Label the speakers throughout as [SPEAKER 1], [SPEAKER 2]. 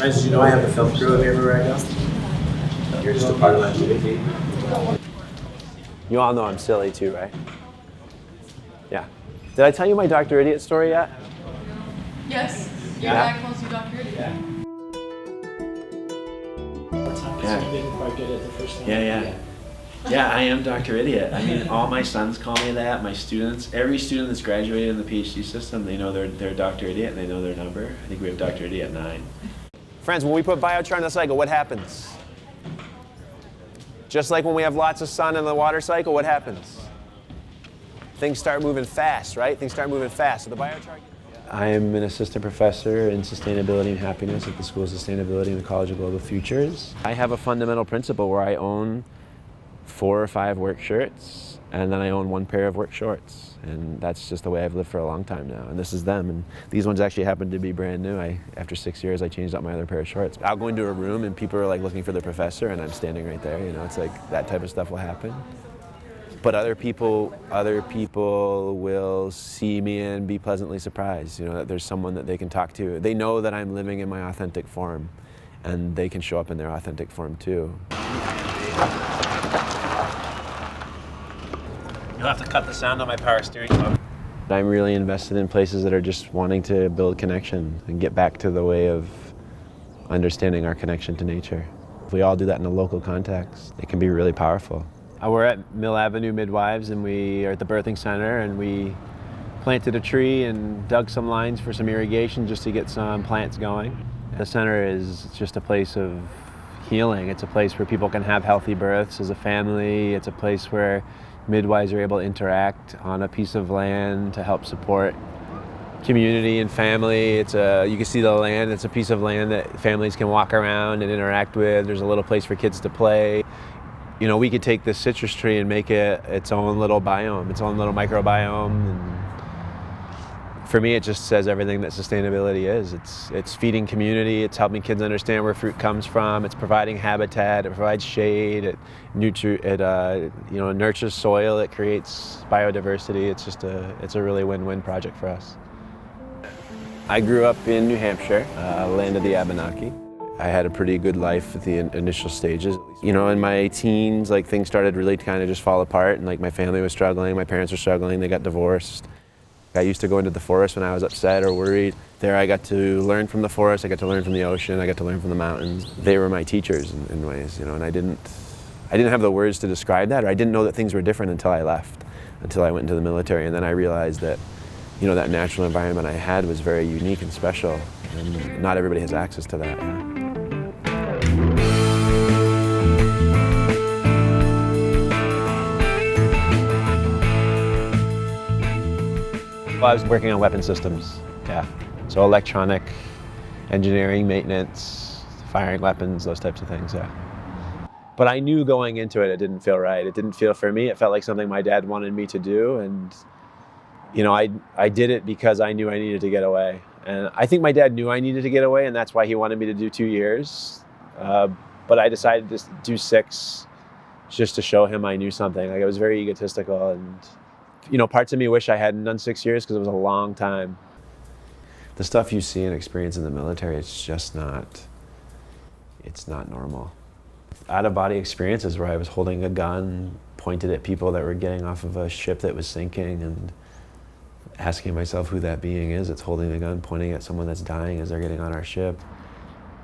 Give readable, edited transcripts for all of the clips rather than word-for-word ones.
[SPEAKER 1] Did you know I have a film crew everywhere I go? You're just a part of my movie.
[SPEAKER 2] You all know I'm silly too, right? Yeah. Did I tell you my Dr. Idiot story yet?
[SPEAKER 3] Yes. Your dad calls you Dr. Idiot.
[SPEAKER 2] Yeah.
[SPEAKER 1] Yeah. You didn't quite get it the first time.
[SPEAKER 2] Yeah. Yeah, I am Dr. Idiot. I mean, all my sons call me that, my students. Every student that's graduated in the PhD system, they know they're Dr. Idiot and they know their number. I think we have Dr. Idiot at 9. Friends, when we put biochar in the cycle, what happens? Just like when we have lots of sun in the water cycle, what happens? Things start moving fast, right? Things start moving fast. So the biochar. I am an assistant professor in sustainability and happiness at the School of Sustainability in the College of Global Futures. I have a fundamental principle where I own 4 or 5 work shirts, and then I own 1 pair of work shorts. And that's just the way I've lived for a long time now. And this is them. And these ones actually happen to be brand new. After 6 years, I changed out my other pair of shorts. I'll go into a room and people are like looking for the professor and I'm standing right there. You know, it's like that type of stuff will happen. But other people will see me and be pleasantly surprised, you know, that there's someone that they can talk to. They know that I'm living in my authentic form and they can show up in their authentic form too. You'll have to cut the sound on my power steering pump. I'm really invested in places that are just wanting to build connection and get back to the way of understanding our connection to nature. If we all do that in a local context, it can be really powerful. We're at Mill Avenue Midwives and we are at the birthing center and we planted a tree and dug some lines for some irrigation just to get some plants going. The center is just a place of healing. It's a place where people can have healthy births as a family. It's a place where midwives are able to interact on a piece of land to help support community and family. You can see the land. It's a piece of land that families can walk around and interact with. There's a little place for kids to play. You know, we could take this citrus tree and make it its own little biome, its own little microbiome. And for me, it just says everything that sustainability is. It's feeding community. It's helping kids understand where fruit comes from. It's providing habitat. It provides shade. It nurtures soil. It creates biodiversity. It's a really win-win project for us. I grew up in New Hampshire, land of the Abenaki. I had a pretty good life at the initial stages. You know, in my teens, like things started really to kind of just fall apart, and like my family was struggling, my parents were struggling, they got divorced. I used to go into the forest when I was upset or worried. There I got to learn from the forest, I got to learn from the ocean, I got to learn from the mountains. They were my teachers in ways, you know, and I didn't have the words to describe that, or I didn't know that things were different until I left, until I went into the military, and then I realized that, you know, that natural environment I had was very unique and special, and not everybody has access to that. Yeah. Well, I was working on weapon systems, yeah. So electronic engineering, maintenance, firing weapons, those types of things, yeah. But I knew going into it, it didn't feel right. It didn't feel for me. It felt like something my dad wanted me to do. And, you know, I did it because I knew I needed to get away. And I think my dad knew I needed to get away, and that's why he wanted me to do 2 years. But I decided to do 6 just to show him I knew something. Like, I was very egotistical, and you know, parts of me wish I hadn't done 6 years because it was a long time. The stuff you see and experience in the military, it's not normal. Out-of-body experiences where I was holding a gun, pointed at people that were getting off of a ship that was sinking, and asking myself who that being is that's holding the gun, pointing at someone that's dying as they're getting on our ship.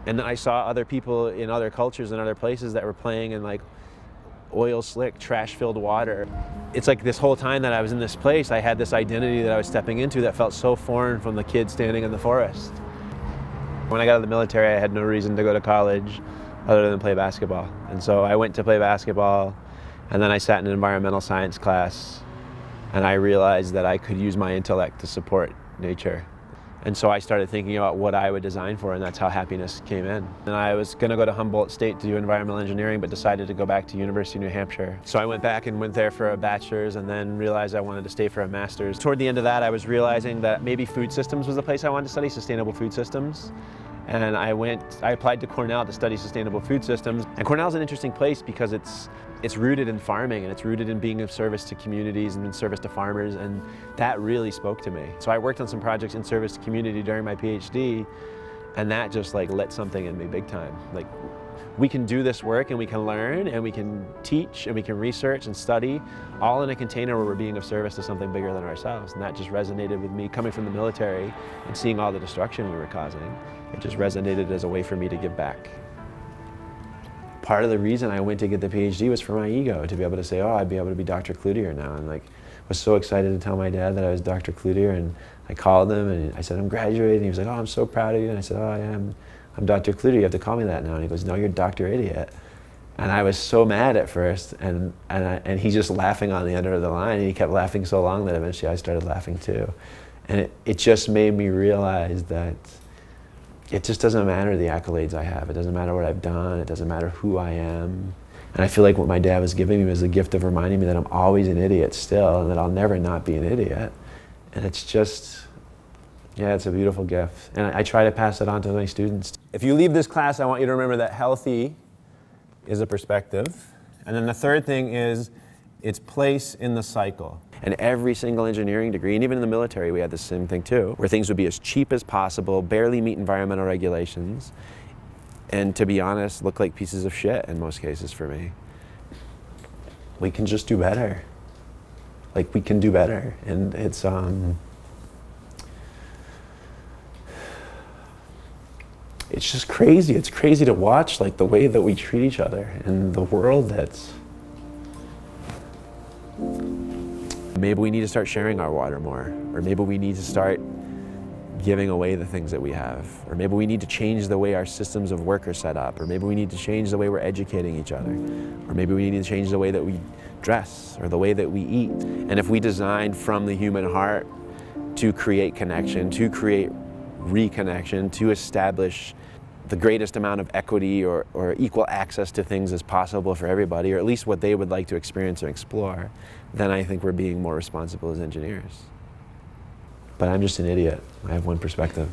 [SPEAKER 2] And then I saw other people in other cultures and other places that were playing in like oil slick, trash-filled water. It's like this whole time that I was in this place, I had this identity that I was stepping into that felt so foreign from the kid standing in the forest. When I got out of the military, I had no reason to go to college other than play basketball. And so I went to play basketball, and then I sat in an environmental science class, and I realized that I could use my intellect to support nature. And so I started thinking about what I would design for, and that's how happiness came in. And I was going to go to Humboldt State to do environmental engineering, but decided to go back to University of New Hampshire. So I went back and went there for a bachelor's, and then realized I wanted to stay for a master's. Toward the end of that, I was realizing that maybe food systems was the place I wanted to study, sustainable food systems. And I applied to Cornell to study sustainable food systems. And Cornell's an interesting place because it's rooted in farming, and it's rooted in being of service to communities and in service to farmers, and that really spoke to me. So I worked on some projects in service to community during my PhD, And that just like lit something in me big time. Like, we can do this work and we can learn and we can teach and we can research and study all in a container where we're being of service to something bigger than ourselves. And that just resonated with me coming from the military and seeing all the destruction we were causing. It just resonated as a way for me to give back. Part of the reason I went to get the PhD was for my ego, to be able to say, oh, I'd be able to be Dr. Cloutier now. And like, was so excited to tell my dad that I was Dr. Cloutier, and I called him and I said, I'm graduating. He was like, oh, I'm so proud of you. And I said, oh, I am. I'm Dr. Cloutier, you have to call me that now. And he goes, no, you're Dr. Idiot. And I was so mad at first, and he's just laughing on the end of the line, and he kept laughing so long that eventually I started laughing too. And it just made me realize that it just doesn't matter the accolades I have. It doesn't matter what I've done. It doesn't matter who I am. And I feel like what my dad was giving me was the gift of reminding me that I'm always an idiot still, and that I'll never not be an idiot. And it's just, yeah, it's a beautiful gift. And I try to pass it on to my students. If you leave this class, I want you to remember that healthy is a perspective. And then the third thing is its place in the cycle. And every single engineering degree, and even in the military, we had the same thing too, where things would be as cheap as possible, barely meet environmental regulations, and to be honest, look like pieces of shit in most cases for me. We can just do better. Like, we can do better. And it's just crazy. It's crazy to watch, like, the way that we treat each other in the world that's... Maybe we need to start sharing our water more, or maybe we need to start giving away the things that we have, or maybe we need to change the way our systems of work are set up, or maybe we need to change the way we're educating each other, or maybe we need to change the way that we dress, or the way that we eat. And if we design from the human heart to create connection, to create reconnection, to establish the greatest amount of equity or equal access to things as possible for everybody, or at least what they would like to experience and explore, then I think we're being more responsible as engineers. But I'm just an idiot. I have one perspective.